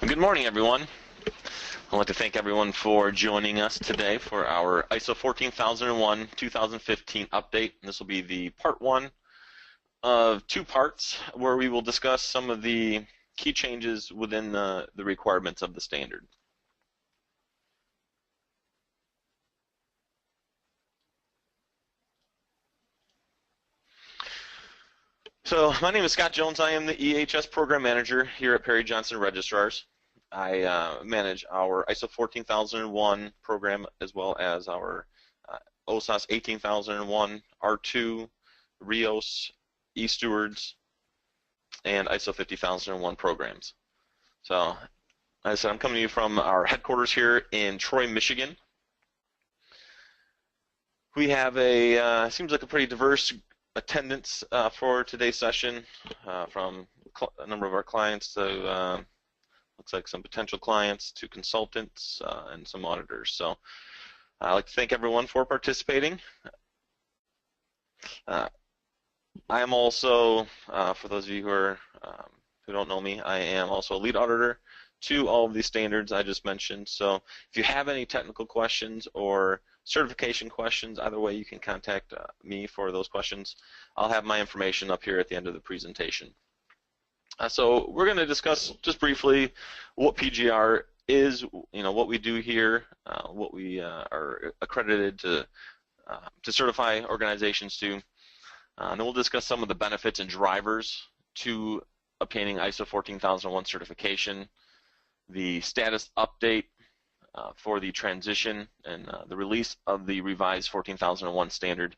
Good morning, everyone. I'd like to thank everyone for joining us today for our ISO 14001 2015 update. This will be the part one of two parts where we will discuss some of the key changes within the requirements of the standard. So my name is Scott Jones. I am the EHS Program Manager here at Perry Johnson Registrars. I manage our ISO 14001 program as well as our OSAS 18001, R2, RIOS, eStewards, and ISO 50001 programs. So, as I said, I'm coming to you from our headquarters here in Troy, Michigan. We have seems like a pretty diverse attendance for today's session from a number of our clients to looks like some potential clients to consultants and some auditors. So I'd like to thank everyone for participating. I am also, for those of you who don't know me, I am also a lead auditor to all of these standards I just mentioned. So if you have any technical questions or certification questions, either way you can contact me for those questions. I'll have my information up here at the end of the presentation. So we're going to discuss just briefly what PGR is, what we do here, what we are accredited to certify organizations to. And then we'll discuss some of the benefits and drivers to obtaining ISO 14001 certification, the status update for the transition and the release of the revised 14001 standard.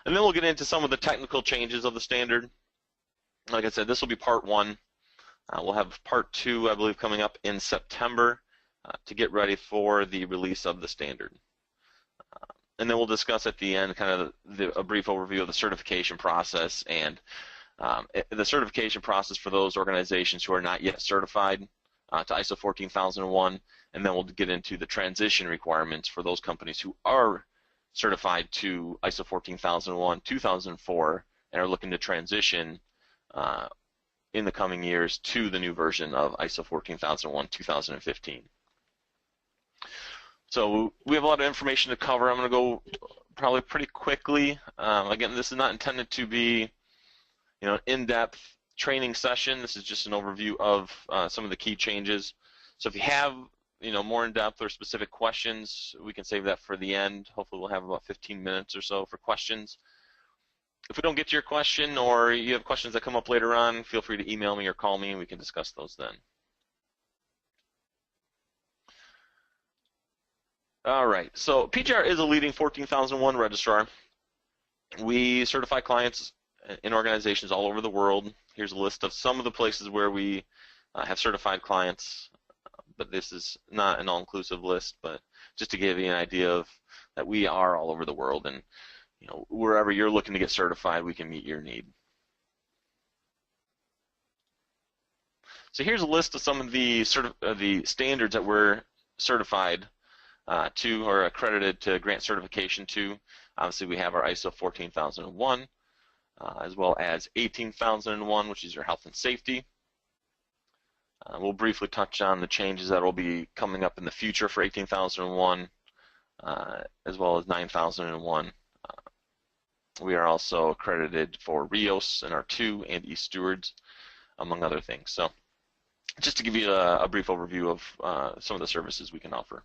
And then we'll get into some of the technical changes of the standard. Like I said, this will be part one. We'll have part two, I believe, coming up in September to get ready for the release of the standard. And then we'll discuss at the end kind of a brief overview of the certification process and the certification process for those organizations who are not yet certified to ISO 14001. And then we'll get into the transition requirements for those companies who are certified to ISO 14001, 2004, and are looking to transition in the coming years to the new version of ISO 14001 2015. So we have a lot of information to cover. I'm going to go probably pretty quickly. Again, this is not intended to be an in-depth training session. This is just an overview of some of the key changes. So if you have more in-depth or specific questions, we can save that for the end. Hopefully we'll have about 15 minutes or so for questions. If we don't get to your question or you have questions that come up later on, feel free to email me or call me and we can discuss those then. All right, so PGR is a leading 14001 registrar. We certify clients in organizations all over the world. Here's a list of some of the places where we have certified clients, but this is not an all-inclusive list, but just to give you an idea of that we are all over the world, and wherever you're looking to get certified, we can meet your need. So here's a list of some of the standards that we're certified to or accredited to grant certification to. Obviously, we have our ISO 14001, as well as 18001, which is your health and safety. We'll briefly touch on the changes that will be coming up in the future for 18001, as well as 9001. We are also accredited for RIOS and R2 and eStewards, among other things. So just to give you a brief overview of some of the services we can offer.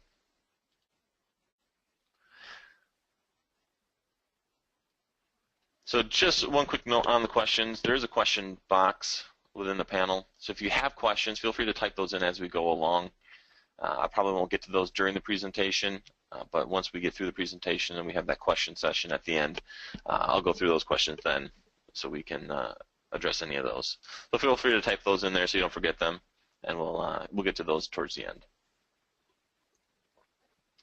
So just one quick note on the questions. There is a question box within the panel. So if you have questions, feel free to type those in as we go along. I probably won't get to those during the presentation, but once we get through the presentation and we have that question session at the end, I'll go through those questions then so we can address any of those. So feel free to type those in there so you don't forget them, and we'll get to those towards the end.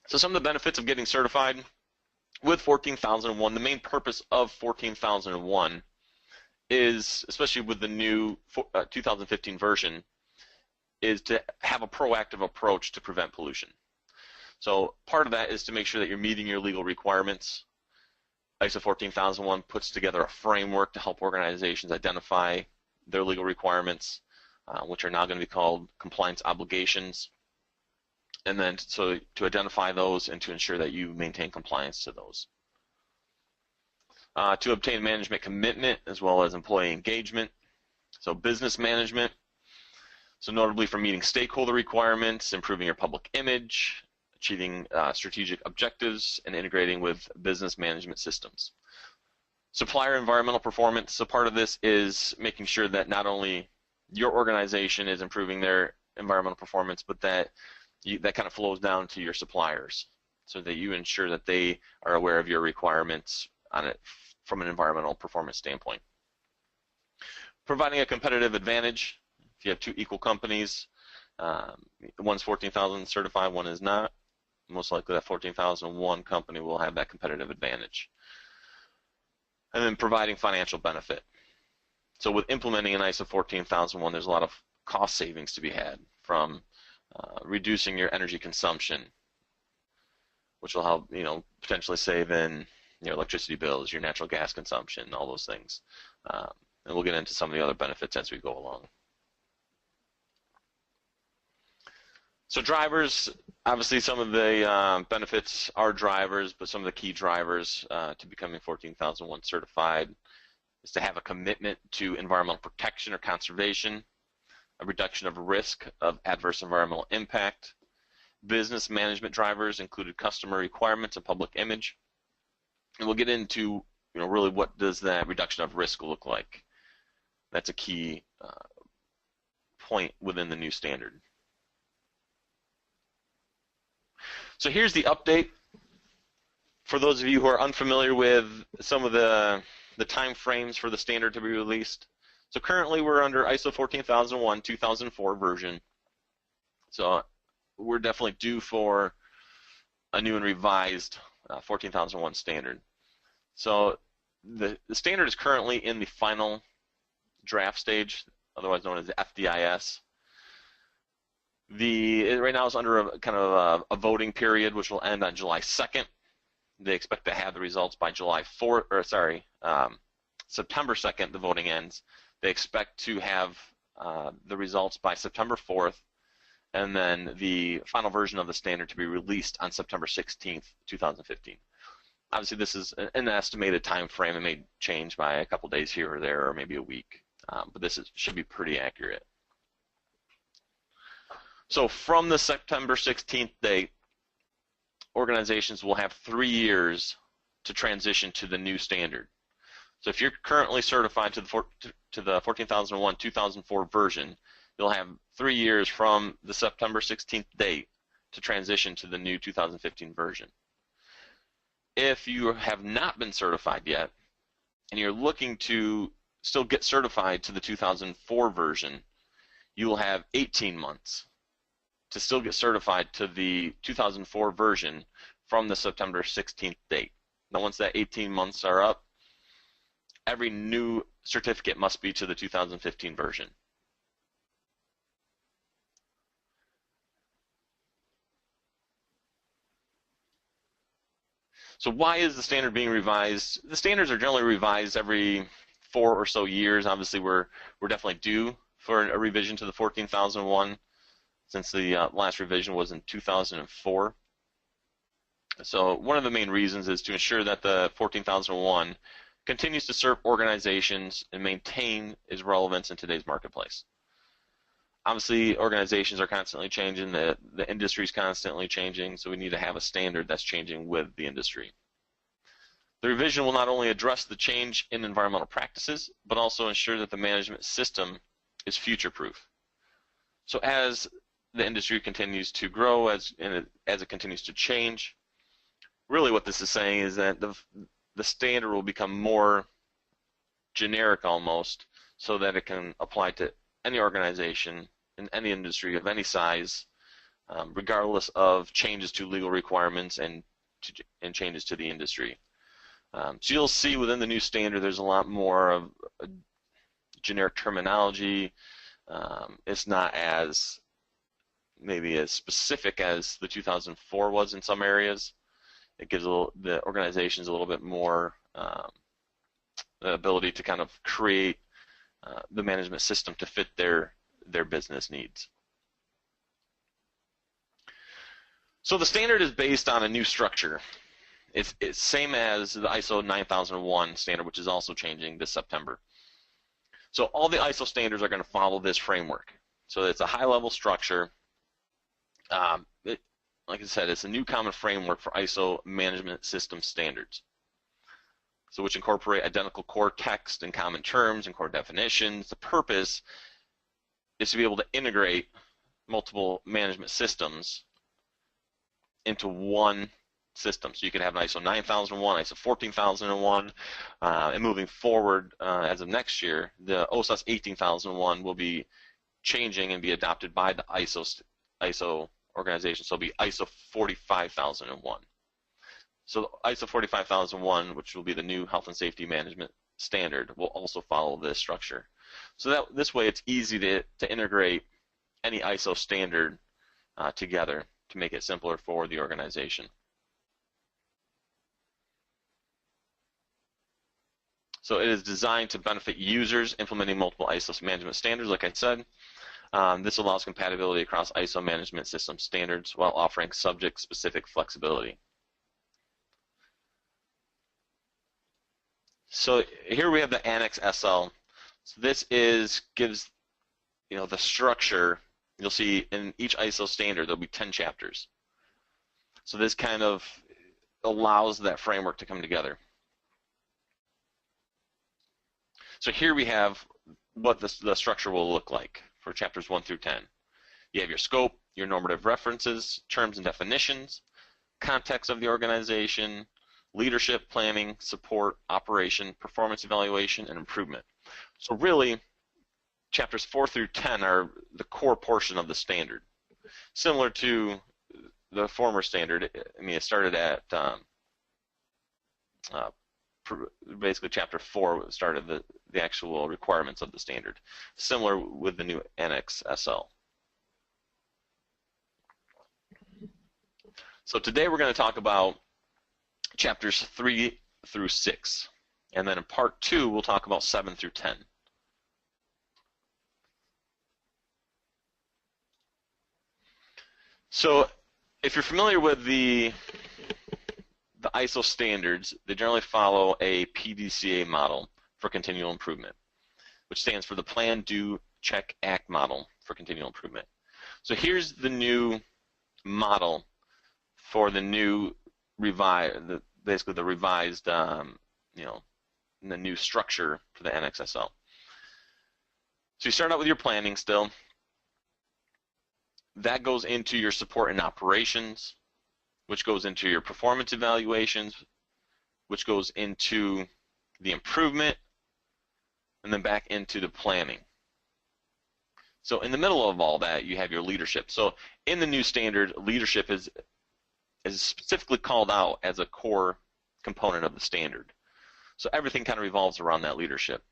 So some of the benefits of getting certified with 14001, the main purpose of 14001 is, especially with the new 2015 version, is to have a proactive approach to prevent pollution. So part of that is to make sure that you're meeting your legal requirements. ISO 14001 puts together a framework to help organizations identify their legal requirements. which are now going to be called compliance obligations. And then so to identify those and to ensure that you maintain compliance to those. To obtain management commitment as well as employee engagement. So business management, so notably for meeting stakeholder requirements, improving your public image, achieving strategic objectives, and integrating with business management systems. Supplier environmental performance, so part of this is making sure that not only your organization is improving their environmental performance, but that that kind of flows down to your suppliers, so that you ensure that they are aware of your requirements on it from an environmental performance standpoint. Providing a competitive advantage. If you have two equal companies, one's 14,000 certified, one is not, most likely that 14,001 company will have that competitive advantage. And then providing financial benefit. So with implementing an ISO 14001, there's a lot of cost savings to be had from reducing your energy consumption, which will help, potentially save in your electricity bills, your natural gas consumption, all those things. And we'll get into some of the other benefits as we go along. So drivers, obviously some of the benefits are drivers, but some of the key drivers to becoming 14001 certified is to have a commitment to environmental protection or conservation, a reduction of risk of adverse environmental impact. Business management drivers included customer requirements and public image. And we'll get into really what does that reduction of risk look like. That's a key point within the new standard. So here's the update. For those of you who are unfamiliar with some of the time frames for the standard to be released. So currently we're under ISO 14001 2004 version. So we're definitely due for a new and revised 14001 standard. So the standard is currently in the final draft stage, otherwise known as the FDIS. Right now it's under a kind of a voting period, which will end on July 2nd. They expect to have the results by September 2nd. The voting ends. They expect to have the results by September 4th, and then the final version of the standard to be released on September 16th, 2015. Obviously, this is an estimated time frame. It may change by a couple days here or there, or maybe a week, but this should be pretty accurate. So from the September 16th date, organizations will have 3 years to transition to the new standard. So if you're currently certified to the 14001 2004 version, you'll have 3 years from the September 16th date to transition to the new 2015 version. If you have not been certified yet, and you're looking to still get certified to the 2004 version, you will have 18 months to still get certified to the 2004 version from the September 16th date. Now once that 18 months are up, every new certificate must be to the 2015 version. So why is the standard being revised? The standards are generally revised every 4 or so years. Obviously we're definitely due for a revision to the 14001 since the last revision was in 2004. So one of the main reasons is to ensure that the 14001 continues to serve organizations and maintain its relevance in today's marketplace. Obviously, organizations are constantly changing, the industry is constantly changing, so we need to have a standard that's changing with the industry. The revision will not only address the change in environmental practices, but also ensure that the management system is future-proof. So as the industry continues to grow, as it continues to change, really what this is saying is that the standard will become more generic almost, so that it can apply to any organization in any industry of any size, regardless of changes to legal requirements and changes to the industry. So you'll see within the new standard there's a lot more of generic terminology. It's not as maybe as specific as the 2004 was in some areas. It gives the organizations a little bit more the ability to kind of create the management system to fit their their business needs. So the standard is based on a new structure. It's same as the ISO 9001 standard, which is also changing this September. So all the ISO standards are going to follow this framework. So it's a high-level structure. Like I said, it's a new common framework for ISO management system standards. So which incorporate identical core text and common terms and core definitions. The purpose is to be able to integrate multiple management systems into one system. So you could have an ISO 9001, ISO 14001, and moving forward as of next year, the OSAS 18001 will be changing and be adopted by the ISO organization. So it'll be ISO 45001. So ISO 45001, which will be the new health and safety management standard, will also follow this structure. So that this way it's easy to integrate any ISO standard together to make it simpler for the organization. So it is designed to benefit users implementing multiple ISO management standards, like I said. This allows compatibility across ISO management system standards while offering subject-specific flexibility. So here we have the Annex SL. So this gives the structure. You'll see in each ISO standard there'll be 10 chapters. So this kind of allows that framework to come together. So here we have what the structure will look like for chapters 1 through 10. You have your scope, your normative references, terms and definitions, context of the organization, leadership, planning, support, operation, performance evaluation, and improvement. So really, chapters 4 through 10 are the core portion of the standard. Similar to the former standard, I mean, it started at basically chapter 4 started the actual requirements of the standard. Similar with the new Annex SL. So today we're going to talk about chapters 3 through 6. And then in part 2 we'll talk about 7 through 10. So if you're familiar with the ISO standards, they generally follow a PDCA model for continual improvement, which stands for the Plan, Do, Check, Act model for continual improvement. So here's the new model for the new basically the revised, the new structure for the Annex SL. So you start out with your planning still. That goes into your support and operations, which goes into your performance evaluations, which goes into the improvement, and then back into the planning. So in the middle of all that, you have your leadership. So in the new standard, leadership is specifically called out as a core component of the standard. So everything kind of revolves around that leadership.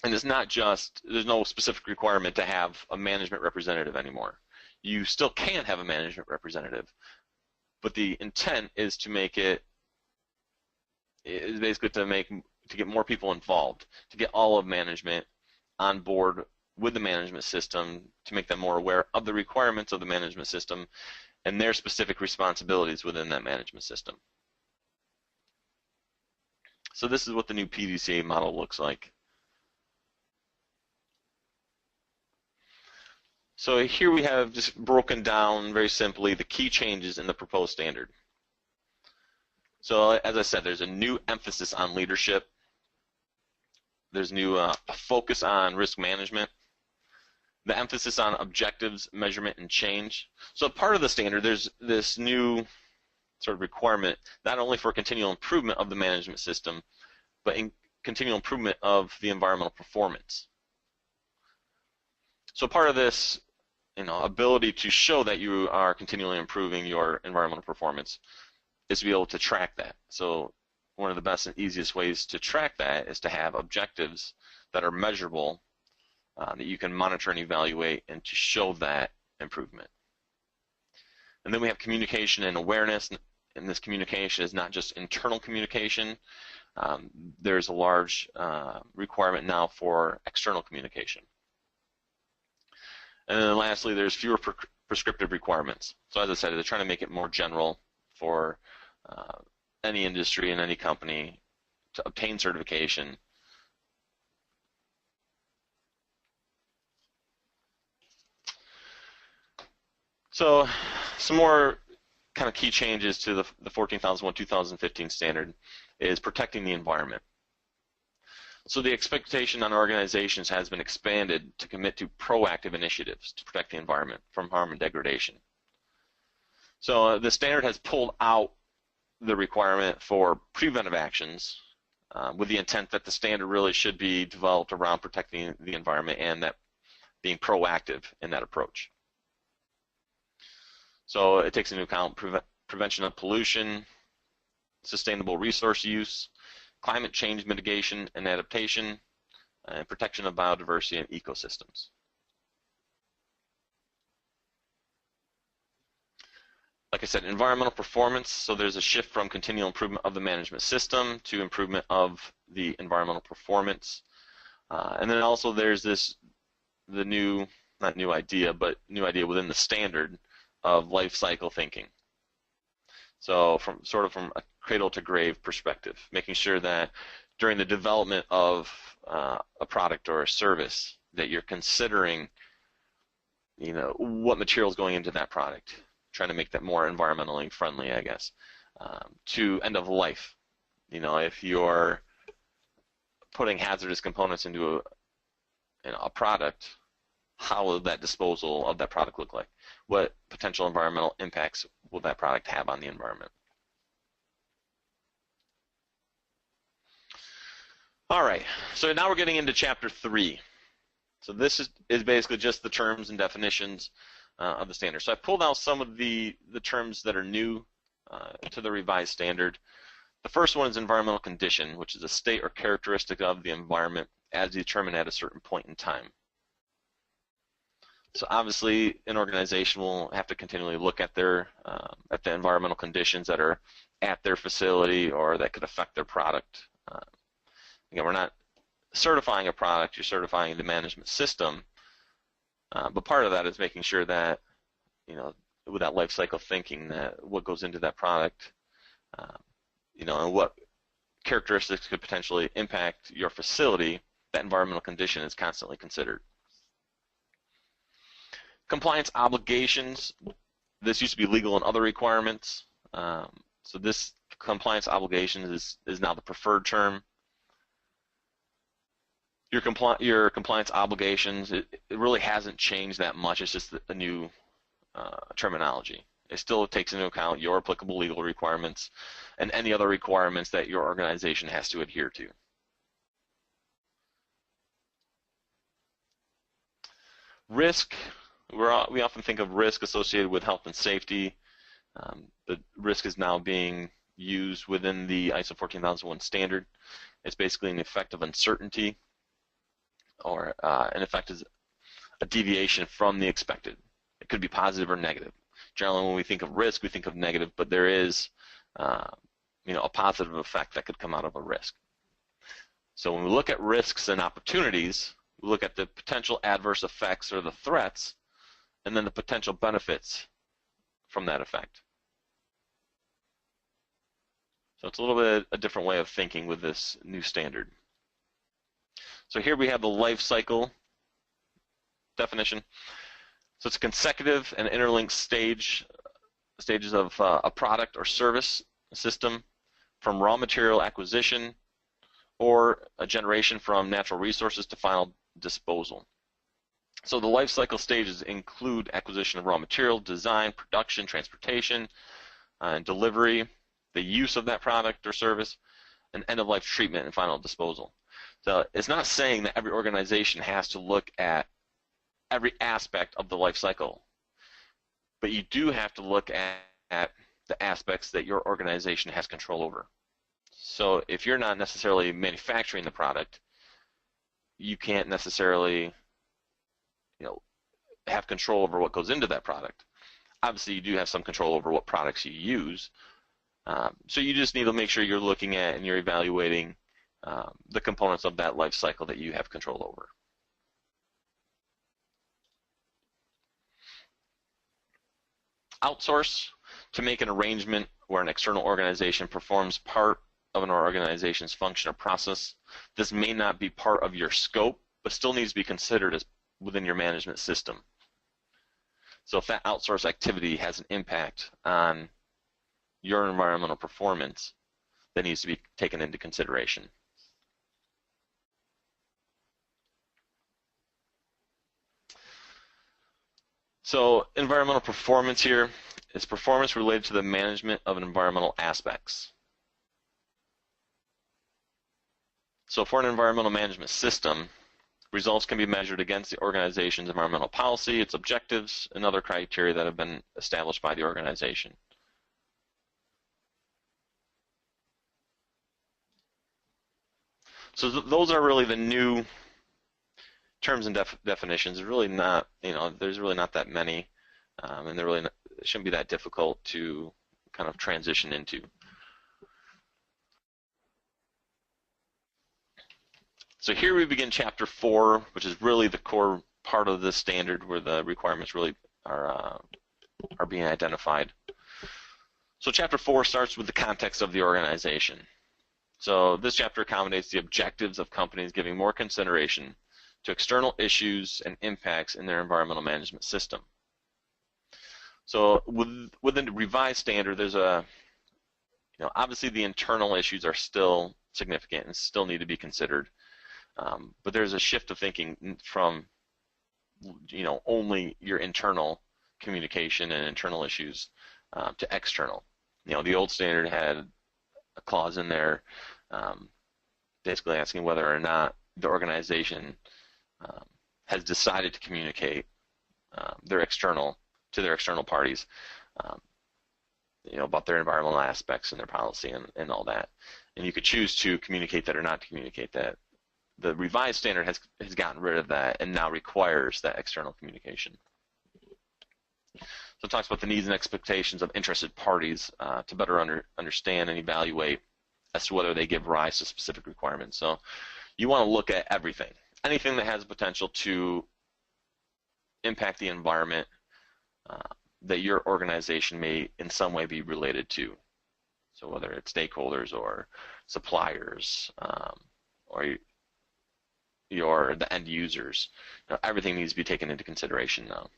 And it's not just, there's no specific requirement to have a management representative anymore. You still can have a management representative, but the intent is to make it, is basically to get more people involved, to get all of management on board with the management system, to make them more aware of the requirements of the management system and their specific responsibilities within that management system. So this is what the new PDCA model looks like. So here we have just broken down very simply the key changes in the proposed standard. So as I said, there's a new emphasis on leadership. There's a focus on risk management. The emphasis on objectives, measurement, and change. So part of the standard, there's this new sort of requirement, not only for continual improvement of the management system, but in continual improvement of the environmental performance. So part of this, ability to show that you are continually improving your environmental performance is to be able to track that. So one of the best and easiest ways to track that is to have objectives that are measurable, that you can monitor and evaluate, and to show that improvement. And then we have communication and awareness, and this communication is not just internal communication. There's a large requirement now for external communication. And then lastly, there's fewer prescriptive requirements. So as I said, they're trying to make it more general for any industry and any company to obtain certification. So some more kind of key changes to the 14,001-2015 standard is protecting the environment. So the expectation on organizations has been expanded to commit to proactive initiatives to protect the environment from harm and degradation. So the standard has pulled out the requirement for preventive actions with the intent that the standard really should be developed around protecting the environment and that being proactive in that approach. So it takes into account prevention of pollution, sustainable resource use, climate change mitigation and adaptation, and protection of biodiversity and ecosystems. Like I said, environmental performance, so there's a shift from continual improvement of the management system to improvement of the environmental performance. And then also there's the new, not new idea, but new idea within the standard of life cycle thinking. So from a cradle to grave perspective, making sure that during the development of a product or a service that you're considering, what material is going into that product, trying to make that more environmentally friendly, I guess, to end of life. If you're putting hazardous components into a product, how will that disposal of that product look like? What potential environmental impacts will that product have on the environment? All right, so now we're getting into Chapter 3. So this is basically just the terms and definitions of the standard. So I pulled out some of the terms that are new to the revised standard. The first one is environmental condition, which is a state or characteristic of the environment as determined at a certain point in time. So obviously, an organization will have to continually look at the environmental conditions that are at their facility or that could affect their product. Again, we're not certifying a product; you're certifying the management system. But part of that is making sure that, with that life cycle thinking, that what goes into that product, and what characteristics could potentially impact your facility, that environmental condition is constantly considered. Compliance obligations, this used to be legal and other requirements. So this compliance obligations is now the preferred term. Your compliance obligations, it really hasn't changed that much. It's just a new terminology. It still takes into account your applicable legal requirements and any other requirements that your organization has to adhere to. Risk. We often think of risk associated with health and safety. The risk is now being used within the ISO 14001 standard. It's basically an effect of uncertainty, or an effect is a deviation from the expected. It could be positive or negative. Generally, when we think of risk, we think of negative, but there is a positive effect that could come out of a risk. So when we look at risks and opportunities, we look at the potential adverse effects or the threats, and then the potential benefits from that effect. So it's a little bit a different way of thinking with this new standard. So here we have the life cycle definition. So it's a consecutive and interlinked stages of a product or service system from raw material acquisition or a generation from natural resources to final disposal. So the life cycle stages include acquisition of raw material, design, production, transportation, and delivery, the use of that product or service, and end-of-life treatment and final disposal. So it's not saying that every organization has to look at every aspect of the life cycle, but you do have to look at the aspects that your organization has control over. So if you're not necessarily manufacturing the product, you can't necessarily have control over what goes into that product. Obviously, you do have some control over what products you use. So you just need to make sure you're looking at and you're evaluating the components of that life cycle that you have control over. outsource to make an arrangement where an external organization performs part of an organization's function or process. This may not be part of your scope, but still needs to be considered as within your management system. So if that outsource activity has an impact on your environmental performance, that needs to be taken into consideration. So environmental performance here is performance related to the management of environmental aspects. So for an environmental management system, results can be measured against the organization's environmental policy, its objectives, and other criteria that have been established by the organization. So those are really the new terms and definitions. There's really not, there's really not that many, and they're really not, it shouldn't be that difficult to kind of transition into. So here we begin Chapter 4, which is really the core part of this standard, where the requirements really are being identified. So Chapter 4 starts with the context of the organization. So this chapter accommodates the objectives of companies giving more consideration to external issues and impacts in their environmental management system. So within the revised standard, there's obviously the internal issues are still significant and still need to be considered. But there's a shift of thinking from, only your internal communication and internal issues to external. The old standard had a clause in there basically asking whether or not the organization has decided to communicate their external parties, about their environmental aspects and their policy and all that. And you could choose to communicate that or not to communicate that. The revised standard has gotten rid of that and now requires that external communication. So it talks about the needs and expectations of interested parties to better understand and evaluate as to whether they give rise to specific requirements. So you want to look at everything, anything that has the potential to impact the environment that your organization may in some way be related to. So whether it's stakeholders or suppliers or the end users, everything needs to be taken into consideration now.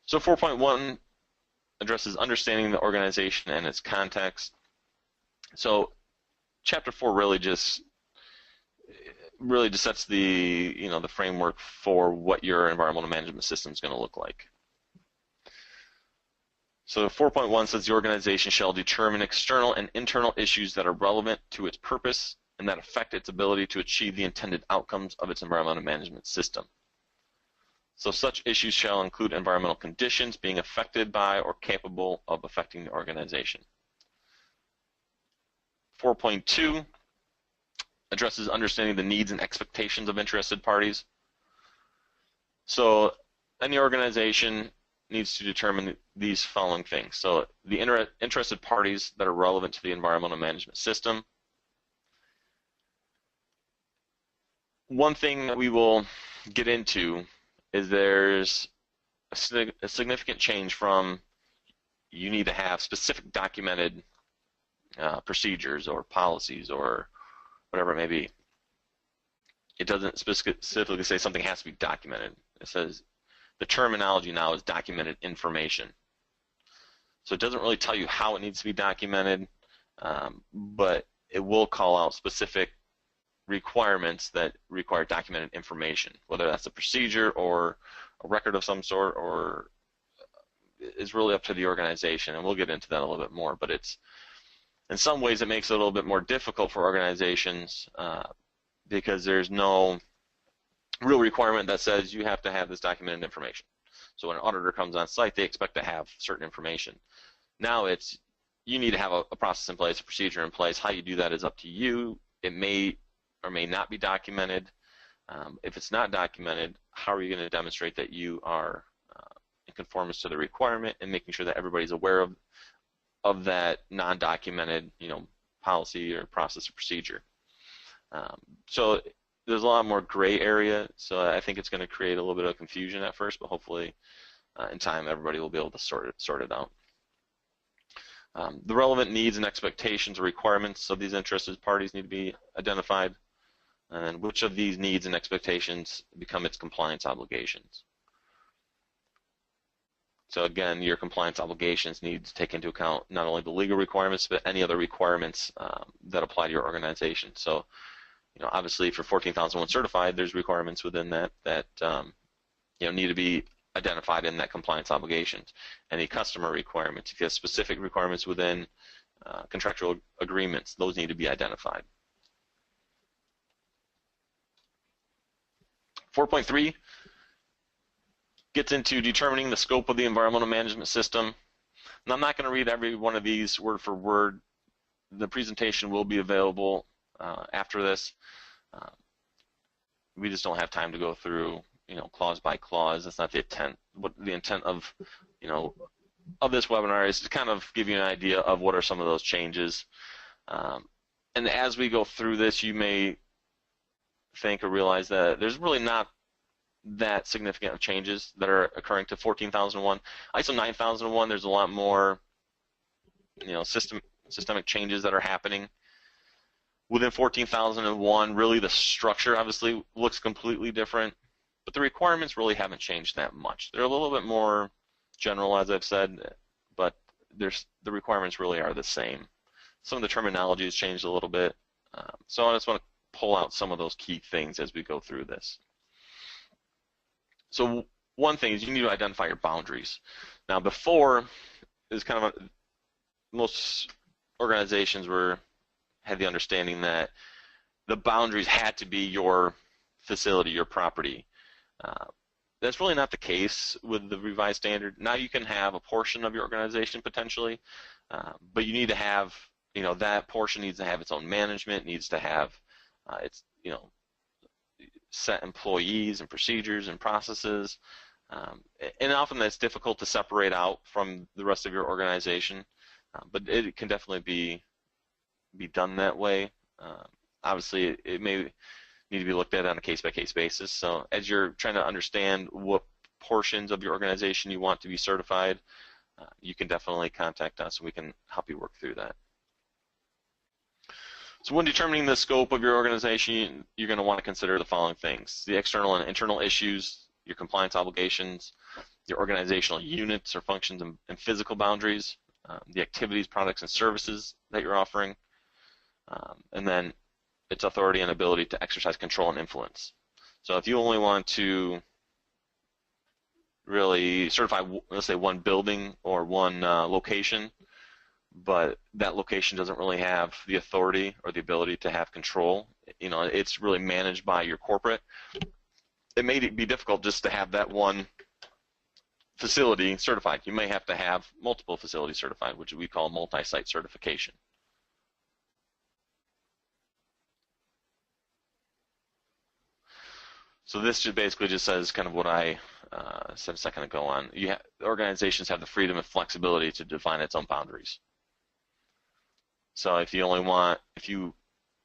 So 4.1 addresses understanding the organization and its context. So Chapter 4 really just sets the the framework for what your environmental management system is going to look like. So 4.1 says the organization shall determine external and internal issues that are relevant to its purpose and that affect its ability to achieve the intended outcomes of its environmental management system. So such issues shall include environmental conditions being affected by or capable of affecting the organization. 4.2 addresses understanding the needs and expectations of interested parties. So any organization needs to determine these following things. So the interested parties that are relevant to the environmental management system. One thing that we will get into is there's a significant change from you need to have specific documented procedures or policies or whatever it may be. It doesn't specifically say something has to be documented. It says the terminology now is documented information. So it doesn't really tell you how it needs to be documented, but it will call out specific requirements that require documented information, whether that's a procedure or a record of some sort, or is really up to the organization, and we'll get into that a little bit more. But it's, in some ways, it makes it a little bit more difficult for organizations because there's no real requirement that says you have to have this documented information. So when an auditor comes on site, they expect to have certain information. Now it's, you need to have a process in place, a procedure in place. How you do that is up to you. It may or may not be documented. If it's not documented, how are you going to demonstrate that you are in conformance to the requirement and making sure that everybody's aware of that non-documented, policy or process or procedure? So there's a lot more gray area, so I think it's going to create a little bit of confusion at first, but hopefully in time everybody will be able to sort it out. The relevant needs and expectations or requirements of these interested parties need to be identified, and which of these needs and expectations become its compliance obligations. So again, your compliance obligations need to take into account not only the legal requirements, but any other requirements that apply to your organization. So, obviously, if you're 14,001 certified, there's requirements within that need to be identified in that compliance obligations. Any customer requirements, if you have specific requirements within contractual agreements, those need to be identified. 4.3 gets into determining the scope of the environmental management system. And I'm not going to read every one of these word for word. The presentation will be available after this. We just don't have time to go through, clause by clause. That's not the intent. What the intent of, of this webinar is to kind of give you an idea of what are some of those changes. And as we go through this, you may think or realize that there's really not that significant of changes that are occurring to 14,001. ISO 9001, there's a lot more, systemic changes that are happening. Within 14,001, really the structure obviously looks completely different, but the requirements really haven't changed that much. They're a little bit more general, as I've said, but the requirements really are the same. Some of the terminology has changed a little bit, so I just want to pull out some of those key things as we go through this. So one thing is you need to identify your boundaries. Now before, is kind of most organizations had the understanding that the boundaries had to be your facility, your property. That's really not the case with the revised standard. Now you can have a portion of your organization potentially, but you need to have, that portion needs to have its own management, needs to have its, set employees and procedures and processes, and often that's difficult to separate out from the rest of your organization, but it can definitely be done that way. Obviously, it may need to be looked at on a case-by-case basis. So as you're trying to understand what portions of your organization you want to be certified, you can definitely contact us and we can help you work through that. So when determining the scope of your organization, you're going to want to consider the following things: the external and internal issues, your compliance obligations, your organizational units or functions and physical boundaries, the activities, products, and services that you're offering, and then its authority and ability to exercise control and influence. So if you only want to really certify, let's say, one building or one location, but that location doesn't really have the authority or the ability to have control, it's really managed by your corporate, it may be difficult just to have that one facility certified. You may have to have multiple facilities certified, which we call multi-site certification. So this just basically just says kind of what I said a second ago on. Organizations have the freedom and flexibility to define its own boundaries. So if you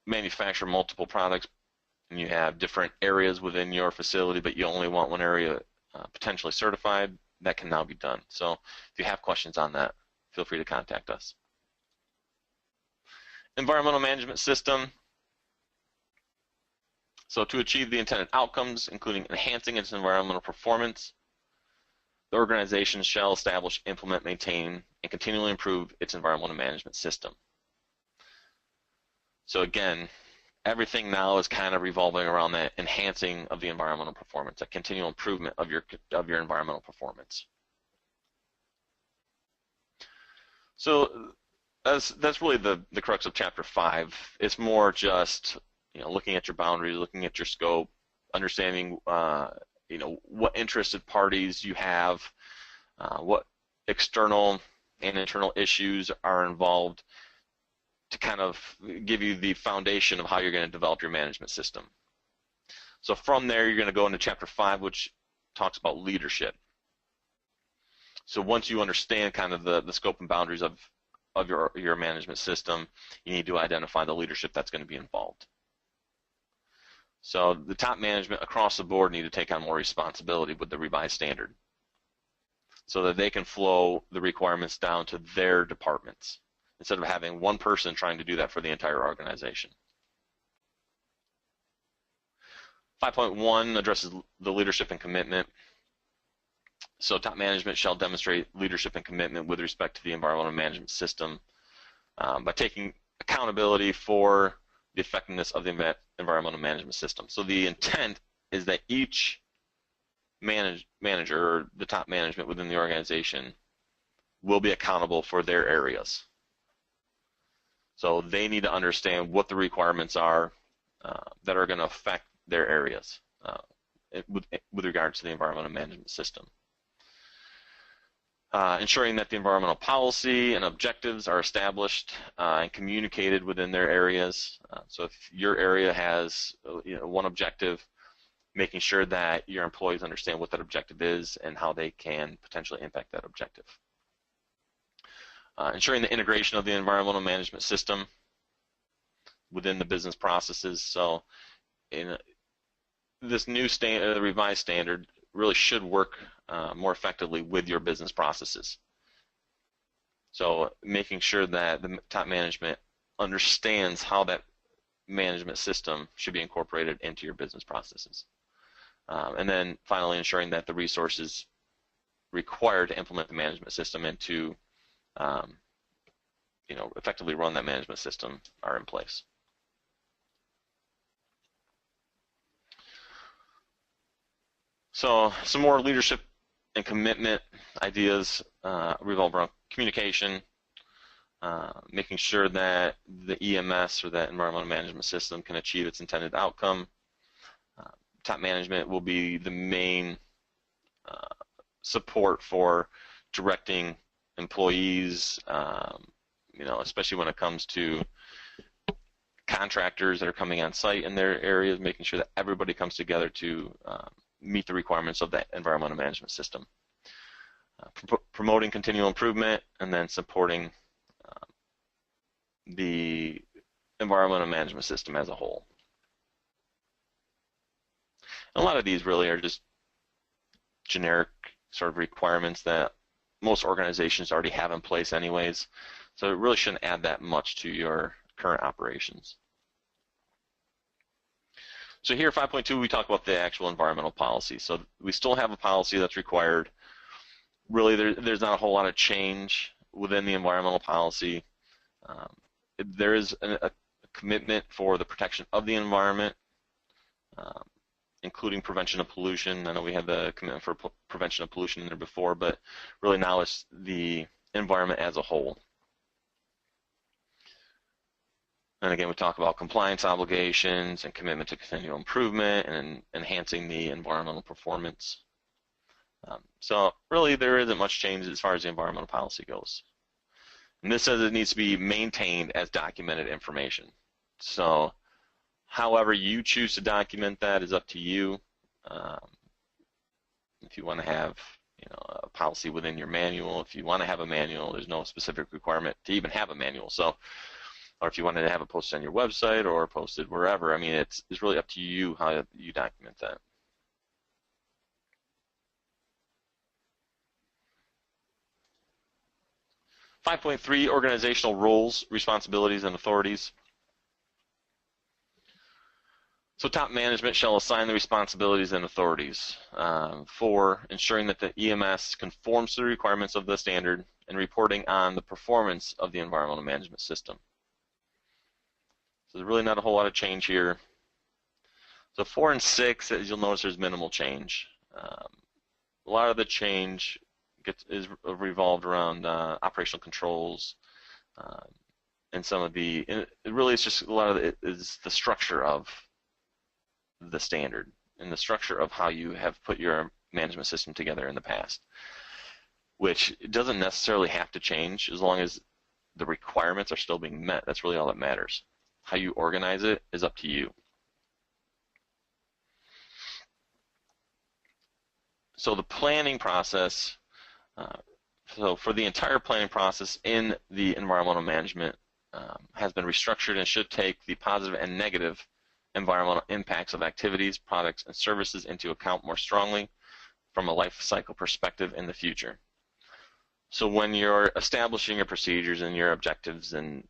manufacture multiple products and you have different areas within your facility, but you only want one area potentially certified, that can now be done. So if you have questions on that, feel free to contact us. Environmental management system. So to achieve the intended outcomes, including enhancing its environmental performance, the organization shall establish, implement, maintain, and continually improve its environmental management system. So again, everything now is kind of revolving around that enhancing of the environmental performance, a continual improvement of your environmental performance. So that's really the crux of Chapter 5. It's more just looking at your boundaries, looking at your scope, understanding what interested parties you have, what external and internal issues are involved, to kind of give you the foundation of how you're going to develop your management system. So from there, you're going to go into Chapter 5, which talks about leadership. So once you understand kind of the scope and boundaries of your management system, you need to identify the leadership that's going to be involved. So the top management across the board need to take on more responsibility with the revised standard so that they can flow the requirements down to their departments instead of having one person trying to do that for the entire organization. 5.1 addresses the leadership and commitment. So top management shall demonstrate leadership and commitment with respect to the environmental management system by taking accountability for the effectiveness of the environmental management system. So the intent is that each manager or the top management within the organization will be accountable for their areas. So they need to understand what the requirements are that are going to affect their areas with regards to the environmental management system. Ensuring that the environmental policy and objectives are established and communicated within their areas. So if your area has one objective, making sure that your employees understand what that objective is and how they can potentially impact that objective. Ensuring the integration of the environmental management system within the business processes. So in this new standard, the revised standard, really should work more effectively with your business processes. So making sure that the top management understands how that management system should be incorporated into your business processes. And then finally ensuring that the resources required to implement the management system and to effectively run that management system are in place. So some more leadership and commitment ideas revolve around communication, making sure that the EMS or that environmental management system can achieve its intended outcome. Top management will be the main support for directing employees, especially when it comes to contractors that are coming on site in their areas, making sure that everybody comes together to meet the requirements of that environmental management system. Promoting continual improvement and then supporting the environmental management system as a whole. And a lot of these really are just generic sort of requirements that most organizations already have in place anyways, so it really shouldn't add that much to your current operations. So here, 5.2, we talk about the actual environmental policy. So we still have a policy that's required. Really, there's not a whole lot of change within the environmental policy. There is a commitment for the protection of the environment, including prevention of pollution. I know we had the commitment for prevention of pollution in there before, but really now it's the environment as a whole. And again, we talk about compliance obligations and commitment to continual improvement and enhancing the environmental performance. So really there isn't much change as far as the environmental policy goes. And this says it needs to be maintained as documented information. So however you choose to document that is up to you. If you want to have a policy within your manual, if you want to have a manual, there's no specific requirement to even have a manual. So, or if you wanted to have it posted on your website or posted wherever, I mean, it's really up to you how you document that. .3 organizational roles, responsibilities, and authorities. So top management shall assign the responsibilities and authorities for ensuring that the EMS conforms to the requirements of the standard and reporting on the performance of the environmental management system. So there's really not a whole lot of change here. So 4 and 6, as you'll notice, there's minimal change. A lot of the change is revolved around operational controls and some of the, it really is just a lot of it is the structure of the standard and the structure of how you have put your management system together in the past, which doesn't necessarily have to change as long as the requirements are still being met. That's really all that matters. How you organize it is up to you. So the planning process, so for the entire planning process in the environmental management has been restructured and should take the positive and negative environmental impacts of activities, products, and services into account more strongly from a life cycle perspective in the future. So when you're establishing your procedures and your objectives and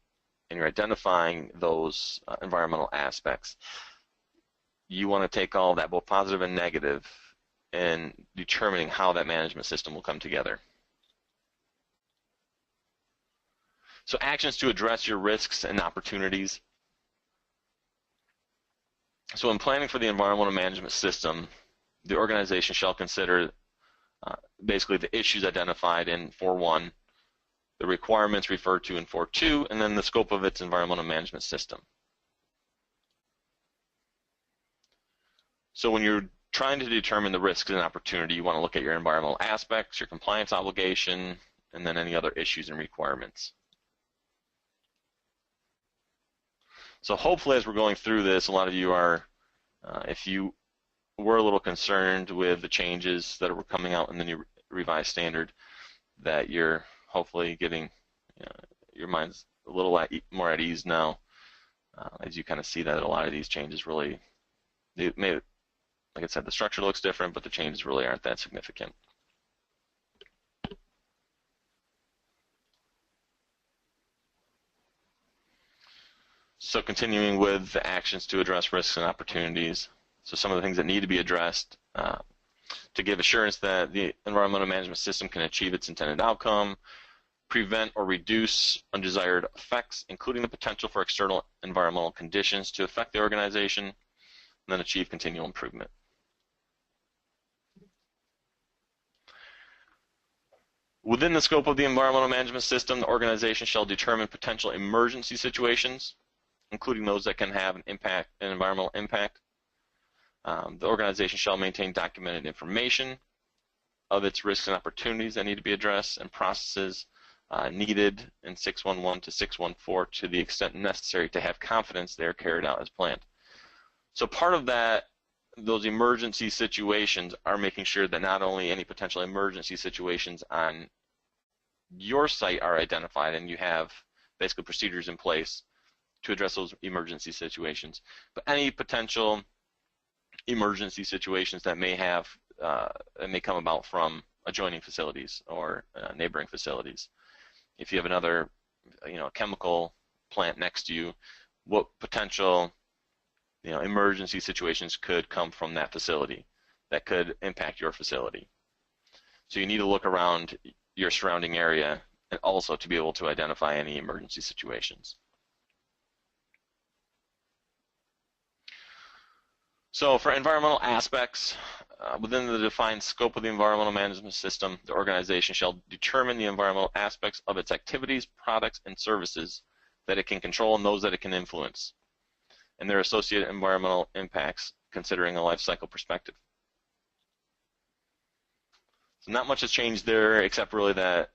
you're identifying those environmental aspects, you want to take all that, both positive and negative, and determining how that management system will come together. So actions to address your risks and opportunities. So in planning for the environmental management system, the organization shall consider basically the issues identified in 4.1, the requirements referred to in 4.2, and then the scope of its environmental management system. So when you're trying to determine the risks and opportunity, you want to look at your environmental aspects, your compliance obligation, and then any other issues and requirements. So hopefully as we're going through this, a lot of you are, if you were a little concerned with the changes that were coming out in the new revised standard, that you're hopefully getting your mind's a little more at ease now, as you kind of see that a lot of these changes really, they made it, like I said, the structure looks different, but the changes really aren't that significant. So continuing with the actions to address risks and opportunities. So some of the things that need to be addressed to give assurance that the environmental management system can achieve its intended outcome, prevent or reduce undesired effects, including the potential for external environmental conditions to affect the organization, and then achieve continual improvement. Within the scope of the environmental management system, the organization shall determine potential emergency situations, including those that can have an environmental impact. The organization shall maintain documented information of its risks and opportunities that need to be addressed and processes needed in 6.1.1 to 6.1.4 to the extent necessary to have confidence they are carried out as planned. So part of that, those emergency situations, are making sure that not only any potential emergency situations on your site are identified and you have basically procedures in place to address those emergency situations, but any potential emergency situations that may have may come about from adjoining facilities or neighboring facilities. If you have another, chemical plant next to you, what potential, emergency situations could come from that facility that could impact your facility? So you need to look around your surrounding area and also to be able to identify any emergency situations. So for environmental aspects, within the defined scope of the environmental management system, the organization shall determine the environmental aspects of its activities, products, and services that it can control and those that it can influence, and their associated environmental impacts, considering a life cycle perspective. So not much has changed there, except really that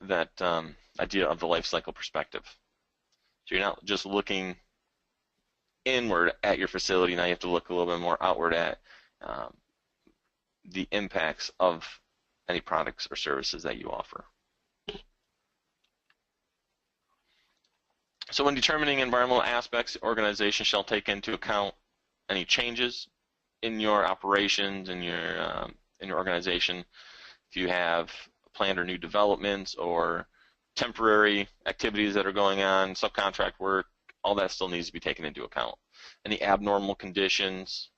idea of the life cycle perspective. So you're not just looking inward at your facility, now you have to look a little bit more outward at the impacts of any products or services that you offer. So when determining environmental aspects, the organization shall take into account any changes in your operations, in your organization. If you have planned or new developments or temporary activities that are going on, subcontract work, all that still needs to be taken into account. Any abnormal conditions,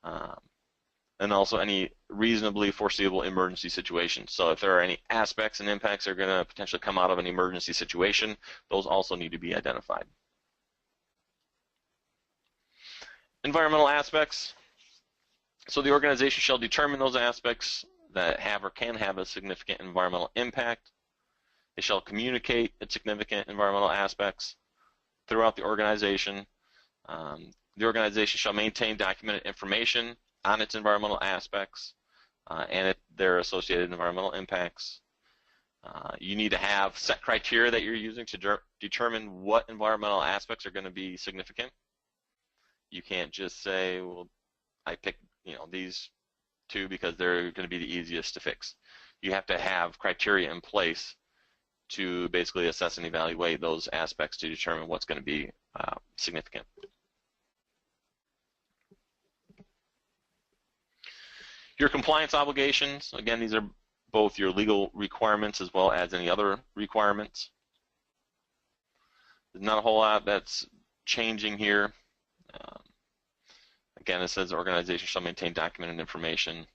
and also any reasonably foreseeable emergency situations. So if there are any aspects and impacts that are going to potentially come out of an emergency situation, those also need to be identified. Environmental aspects. So the organization shall determine those aspects that have or can have a significant environmental impact. It shall communicate its significant environmental aspects throughout the organization. The organization shall maintain documented information on its environmental aspects and their associated environmental impacts. You need to have set criteria that you're using to determine what environmental aspects are going to be significant. You can't just say, well, I picked these two because they're going to be the easiest to fix. You have to have criteria in place to basically assess and evaluate those aspects to determine what's going to be significant. Your compliance obligations, again, these are both your legal requirements as well as any other requirements. There's not a whole lot that's changing here. Again, it says organization shall maintain documented information.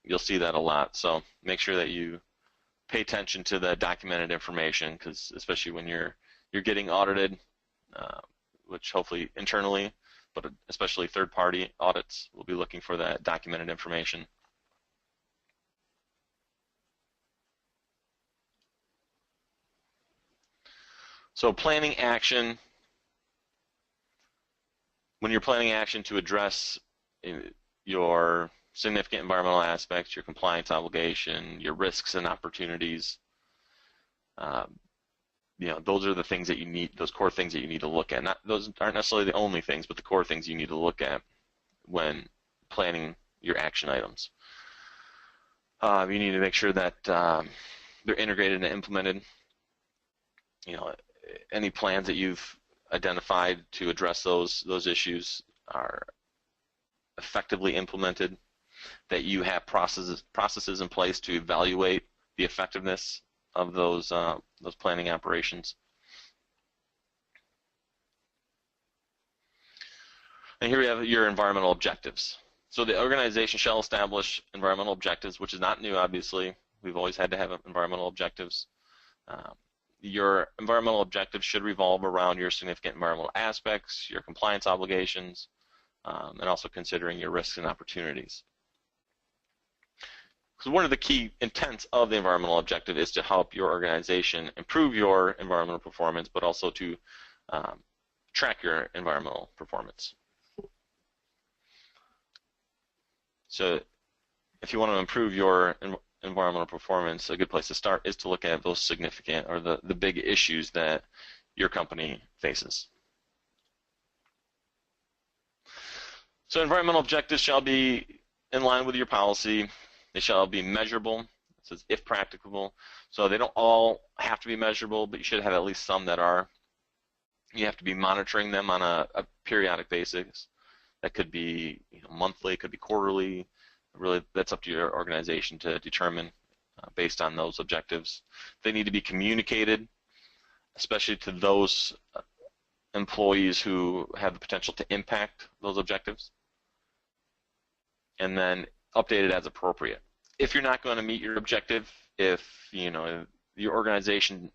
You'll see that a lot, so make sure that you pay attention to the documented information, because especially when you're getting audited, which hopefully internally, but especially third-party audits will be looking for that documented information. So planning action, when you're planning action to address your significant environmental aspects, your compliance obligation, your risks and opportunities, those are the things that you need, those core things that you need to look at. Those aren't necessarily the only things, but the core things you need to look at when planning your action items. You need to make sure that they're integrated and implemented. Any plans that you've identified to address those issues are effectively implemented, that you have processes in place to evaluate the effectiveness of those planning operations. And here we have your environmental objectives. So the organization shall establish environmental objectives, which is not new, obviously. We've always had to have environmental objectives. Your environmental objectives should revolve around your significant environmental aspects, your compliance obligations, and also considering your risks and opportunities. Because one of the key intents of the environmental objective is to help your organization improve your environmental performance, but also to track your environmental performance. So if you want to improve your environmental performance, a good place to start is to look at those significant or the big issues that your company faces. So environmental objectives shall be in line with your policy. They shall be measurable. It says if practicable. So they don't all have to be measurable, but you should have at least some that are. You have to be monitoring them on a periodic basis. That could be monthly, it could be quarterly. Really, that's up to your organization to determine based on those objectives. They need to be communicated, especially to those employees who have the potential to impact those objectives, and then updated as appropriate. If you're not going to meet your objective, if your organization,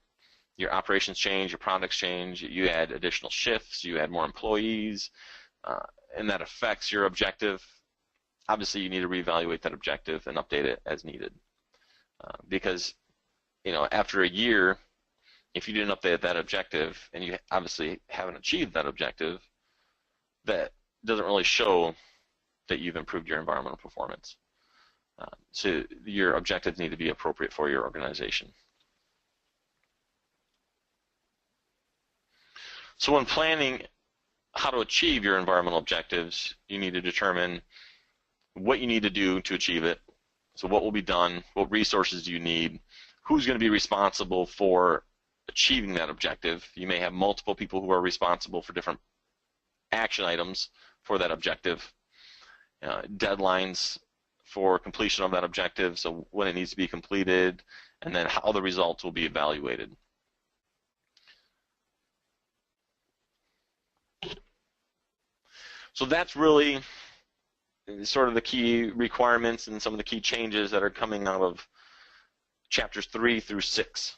your operations change, your products change, you add additional shifts, you add more employees, and that affects your objective, obviously you need to reevaluate that objective and update it as needed. Because after a year, if you didn't update that objective and you obviously haven't achieved that objective, that doesn't really show that you've improved your environmental performance. So your objectives need to be appropriate for your organization. So when planning how to achieve your environmental objectives, you need to determine what you need to do to achieve it. So what will be done, what resources do you need, who's going to be responsible for achieving that objective. You may have multiple people who are responsible for different action items for that objective, deadlines for completion of that objective, so when it needs to be completed, and then how the results will be evaluated. So that's really sort of the key requirements and some of the key changes that are coming out of chapters 3 through 6.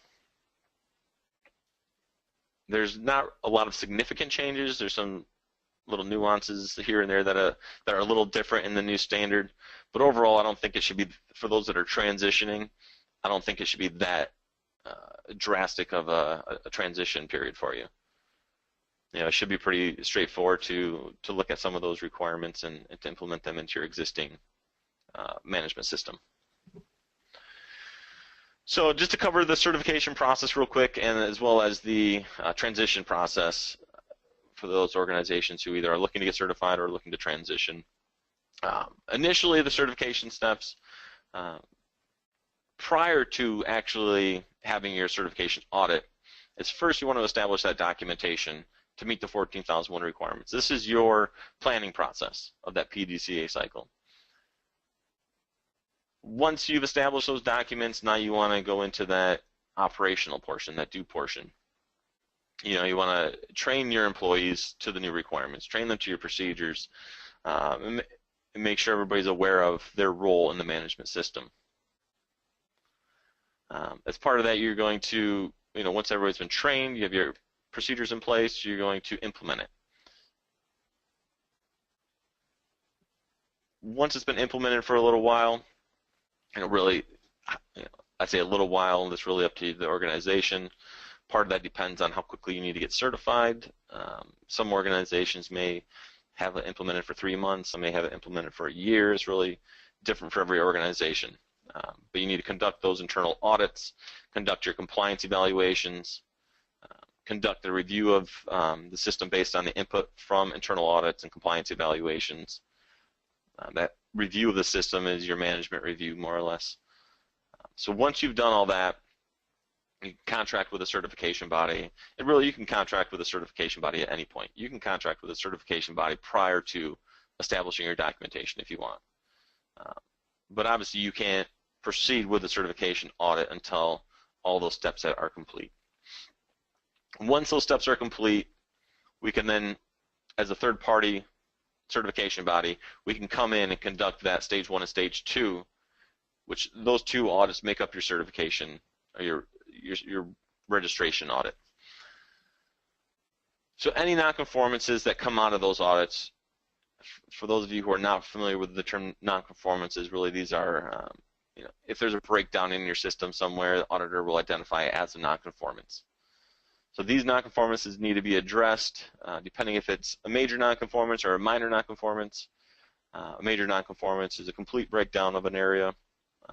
There's not a lot of significant changes. There's some little nuances here and there that are a little different in the new standard. But overall, I don't think it should be, for those that are transitioning, I don't think it should be that drastic of a transition period for you. It should be pretty straightforward to look at some of those requirements and to implement them into your existing management system. So just to cover the certification process real quick, and as well as the transition process for those organizations who either are looking to get certified or looking to transition. Initially, the certification steps, prior to actually having your certification audit, is first you want to establish that documentation to meet the 14,001 requirements. This is your planning process of that PDCA cycle. Once you've established those documents, now you want to go into that operational portion, that do portion. You know, you want to train your employees to the new requirements, train them to your procedures, and make sure everybody's aware of their role in the management system. As part of that, you're going to, you know, once everybody's been trained, you have your procedures in place, you're going to implement it. Once it's been implemented for a little while, you know, really, you know, I say a little while, and it's really up to the organization. Part of that depends on how quickly you need to get certified. Some organizations may have it implemented for 3 months, some may have it implemented for a year. It's really different for every organization. But you need to conduct those internal audits, conduct your compliance evaluations, conduct a review of the system based on the input from internal audits and compliance evaluations. That review of the system is your management review, more or less. So once you've done all that, you contract with a certification body. And really, you can contract with a certification body at any point. You can contract with a certification body prior to establishing your documentation if you want. But obviously, you can't proceed with the certification audit until all those steps are complete. Once those steps are complete, we can then, as a third-party certification body, we can come in and conduct that stage 1 and stage 2, which those 2 audits make up your certification or your registration audit. So any nonconformances that come out of those audits, for those of you who are not familiar with the term nonconformances, really these are, you know, if there's a breakdown in your system somewhere, the auditor will identify it as a nonconformance. So these nonconformances need to be addressed, depending if it's a major nonconformance or a minor nonconformance. A major nonconformance is a complete breakdown of an area,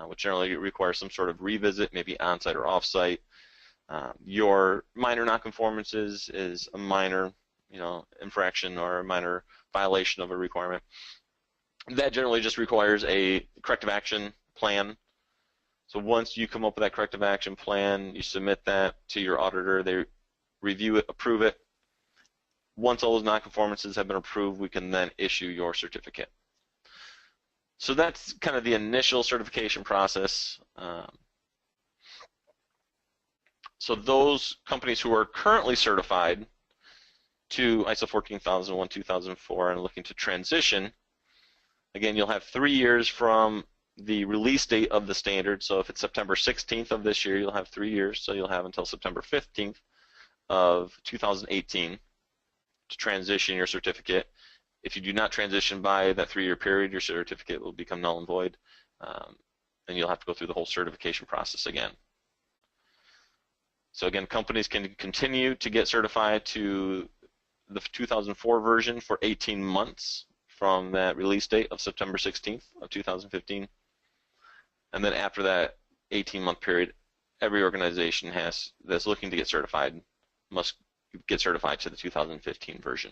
which generally requires some sort of revisit, maybe on-site or off-site. Your minor nonconformances is a minor, you know, infraction or a minor violation of a requirement. That generally just requires a corrective action plan. So once you come up with that corrective action plan, you submit that to your auditor. They review it, approve it. Once all those nonconformances have been approved, we can then issue your certificate. So that's kind of the initial certification process. So those companies who are currently certified to ISO 14001, 2004 and looking to transition, again, you'll have 3 years from the release date of the standard. So if it's September 16th of this year, you'll have 3 years. So you'll have until September 15th of 2018 to transition your certificate. If you do not transition by that 3-year period, your certificate will become null and void, and you'll have to go through the whole certification process again. So again, companies can continue to get certified to the 2004 version for 18 months from that release date of September 16th of 2015. And then after that 18-month period, every organization that's looking to get certified must get certified to the 2015 version.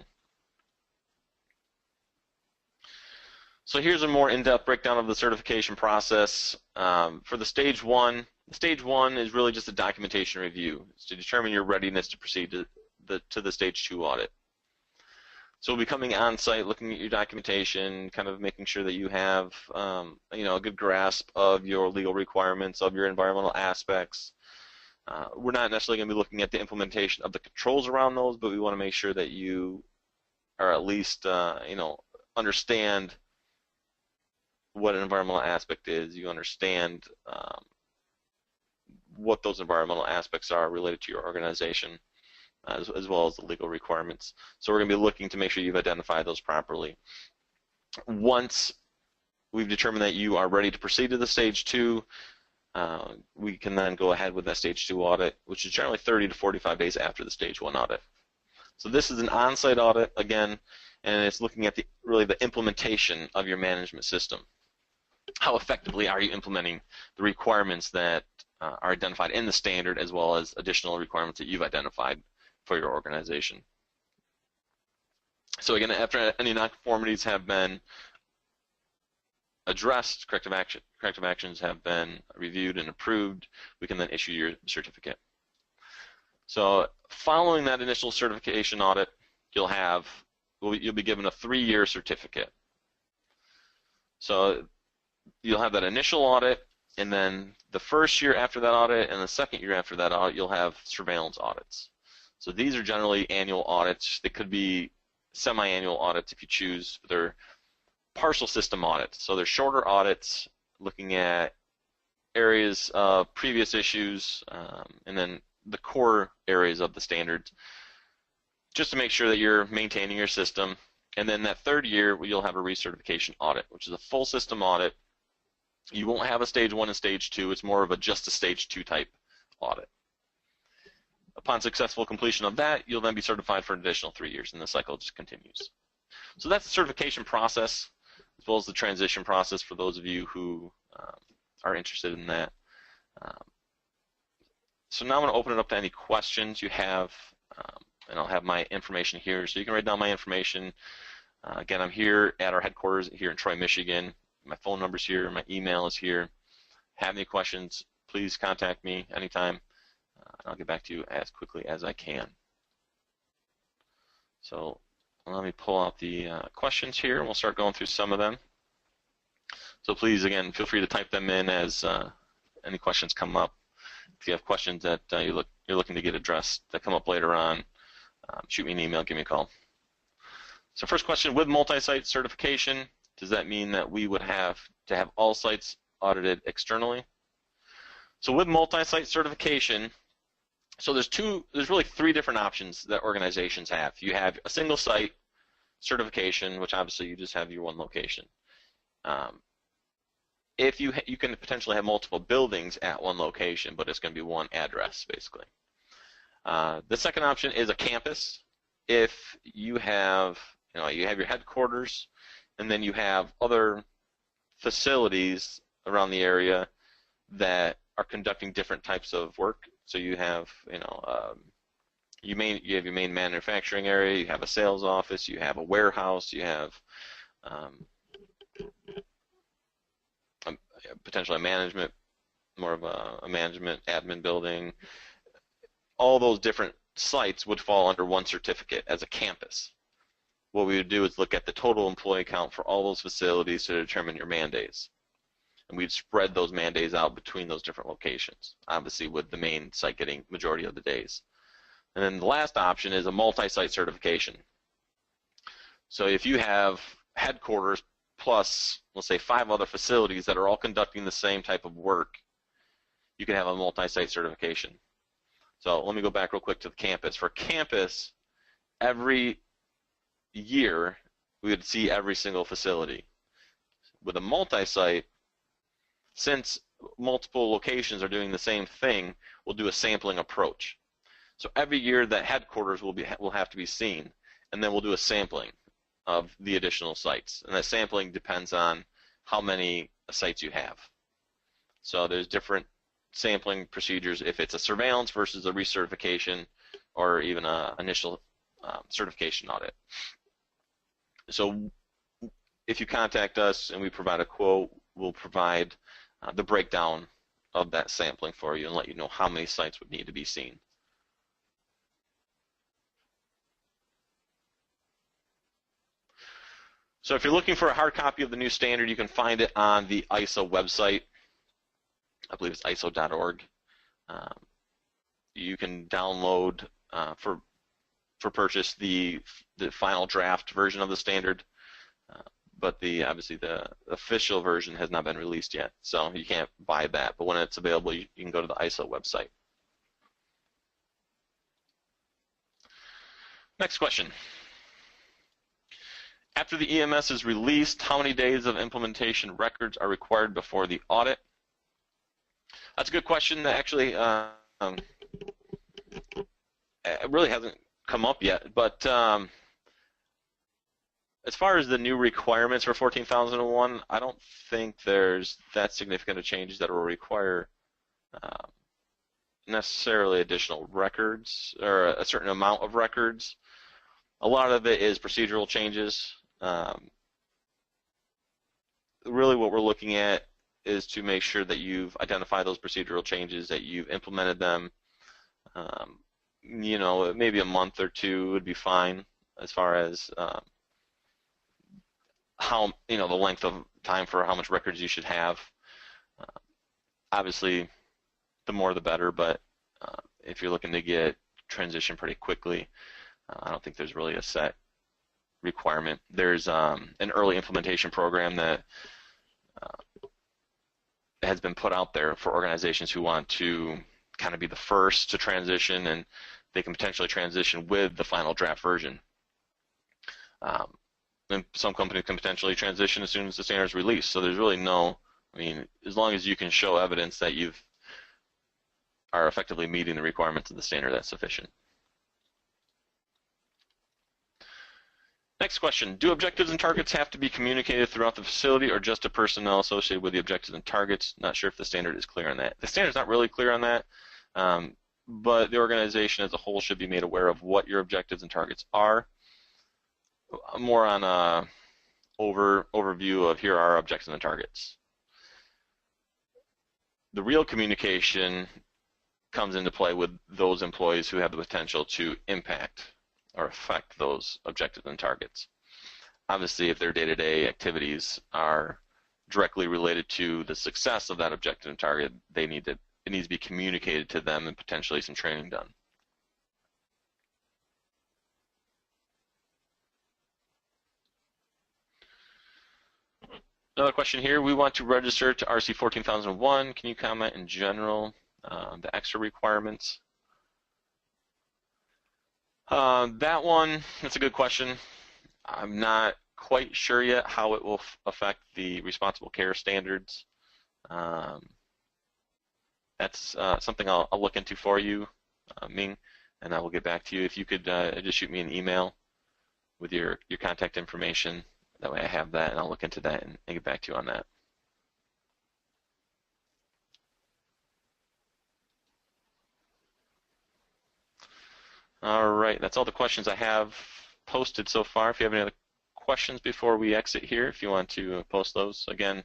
So here's a more in-depth breakdown of the certification process. For the stage 1, stage 1 is really just a documentation review. It's to determine your readiness to proceed to the stage 2 audit. So we'll be coming on site, looking at your documentation, kind of making sure that you have you know, a good grasp of your legal requirements, of your environmental aspects. We're not necessarily going to be looking at the implementation of the controls around those, but we want to make sure that you are at least you know, understand what an environmental aspect is. You understand what those environmental aspects are related to your organization, as well as the legal requirements. So we're going to be looking to make sure you've identified those properly. Once we've determined that you are ready to proceed to the stage 2, we can then go ahead with that stage 2 audit, which is generally 30 to 45 days after the stage 1 audit. So this is an on-site audit again, and it's looking at really the implementation of your management system. How effectively are you implementing the requirements that are identified in the standard, as well as additional requirements that you've identified for your organization. So again, after any nonconformities have been addressed, corrective actions have been reviewed and approved, we can then issue your certificate. So following that initial certification audit, you'll be given a 3-year certificate. So you'll have that initial audit, and then the first year after that audit and the second year after that audit, you'll have surveillance audits. So these are generally annual audits. They could be semi-annual audits if you choose. They're partial system audits. So they're shorter audits looking at areas of previous issues and then the core areas of the standards, just to make sure that you're maintaining your system. And then that third year, you'll have a recertification audit, which is a full system audit. You won't have a stage 1 and stage 2. It's more of a just a stage 2 type audit. Upon successful completion of that, you'll then be certified for an additional 3 years, and the cycle just continues. So that's the certification process, as well as the transition process for those of you who are interested in that. So now I'm going to open it up to any questions you have, and I'll have my information here, so you can write down my information. Again, I'm here at our headquarters here in Troy, Michigan. My phone number's here, my email is here. Have any questions, please contact me anytime. I'll get back to you as quickly as I can. So let me pull out the questions here, and we'll start going through some of them. So please, again, feel free to type them in as any questions come up. If you have questions that you're looking to get addressed that come up later on, shoot me an email, give me a call. So first question, with multi-site certification, does that mean that we would have to have all sites audited externally? So with multi-site certification, so there's really 3 different options that organizations have. You have a single site certification, which obviously you just have your one location. If you can potentially have multiple buildings at one location, but it's going to be one address, basically. The second option is a campus. If you have, you have your headquarters, and then you have other facilities around the area that are conducting different types of work. So you have, you have your main manufacturing area, you have a sales office, you have a warehouse, you have potentially a management, more of a management admin building. All those different sites would fall under one certificate as a campus. What we would do is look at the total employee count for all those facilities to determine your man days. And we'd spread those man days out between those different locations, obviously with the main site getting majority of the days. And then the last option is a multi-site certification. So if you have headquarters plus, let's say, 5 other facilities that are all conducting the same type of work, you can have a multi-site certification. So let me go back real quick to the campus. For campus, every year we would see every single facility. With a multi-site, since multiple locations are doing the same thing, we'll do a sampling approach. So every year that headquarters will have to be seen, and then we'll do a sampling of the additional sites. And that sampling depends on how many sites you have. So there's different sampling procedures if it's a surveillance versus a recertification or even an initial certification audit. So if you contact us and we provide a quote, we'll provide the breakdown of that sampling for you and let you know how many sites would need to be seen. So if you're looking for a hard copy of the new standard, you can find it on the ISO website. I believe it's iso.org. You can download for purchase the final draft version of the standard, but obviously the official version has not been released yet, so you can't buy that. But when it's available, you can go to the ISO website. Next question. After the EMS is released, how many days of implementation records are required before the audit? That's a good question that actually it really hasn't come up yet, but as far as the new requirements for 14,001, I don't think there's that significant of changes that will require necessarily additional records or a certain amount of records. A lot of it is procedural changes. Really what we're looking at is to make sure that you've identified those procedural changes, that you've implemented them. Maybe a month or 2 would be fine as far as how, the length of time for how much records you should have. Obviously, the more the better, but if you're looking to get transition pretty quickly, I don't think there's really a set requirement. There's an early implementation program that has been put out there for organizations who want to kind of be the first to transition, and they can potentially transition with the final draft version. And some companies can potentially transition as soon as the standard is released. So there's really no, as long as you can show evidence that you are effectively meeting the requirements of the standard, that's sufficient. Next question, do objectives and targets have to be communicated throughout the facility or just to personnel associated with the objectives and targets? Not sure if the standard is clear on that. The standard is not really clear on that, but the organization as a whole should be made aware of what your objectives and targets are. More on a overview of here are our objectives and targets. The real communication comes into play with those employees who have the potential to impact or affect those objectives and targets. Obviously, if their day-to-day activities are directly related to the success of that objective and target, it needs to be communicated to them and potentially some training done. Another question here, we want to register to RC 14001. Can you comment in general the extra requirements? That one, that's a good question. I'm not quite sure yet how it will affect the responsible care standards. That's something I'll look into for you, Ming, and I will get back to you. If you could just shoot me an email with your contact information, that way I have that, and I'll look into that and get back to you on that. All right, that's all the questions I have posted so far. If you have any other questions before we exit here, if you want to post those, again,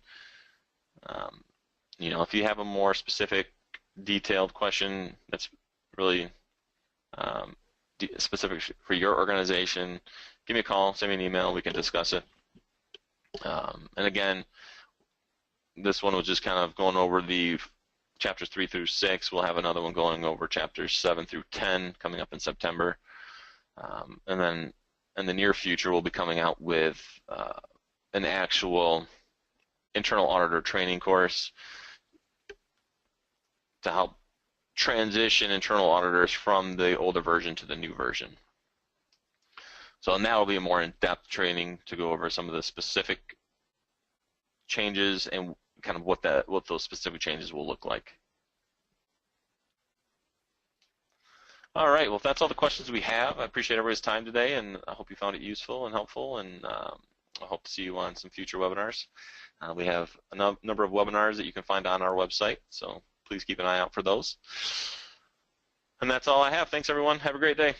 if you have a more specific, detailed question that's really specific for your organization, give me a call, send me an email, we can discuss it. And again, this one was just kind of going over the chapters 3 through 6. We'll have another one going over chapters 7 through 10 coming up in September. And then in the near future, we'll be coming out with an actual internal auditor training course to help transition internal auditors from the older version to the new version. So now will be a more in-depth training to go over some of the specific changes and kind of what those specific changes will look like. All right, well, if that's all the questions we have, I appreciate everybody's time today, and I hope you found it useful and helpful, and I hope to see you on some future webinars. We have a number of webinars that you can find on our website, so please keep an eye out for those. And that's all I have. Thanks, everyone. Have a great day.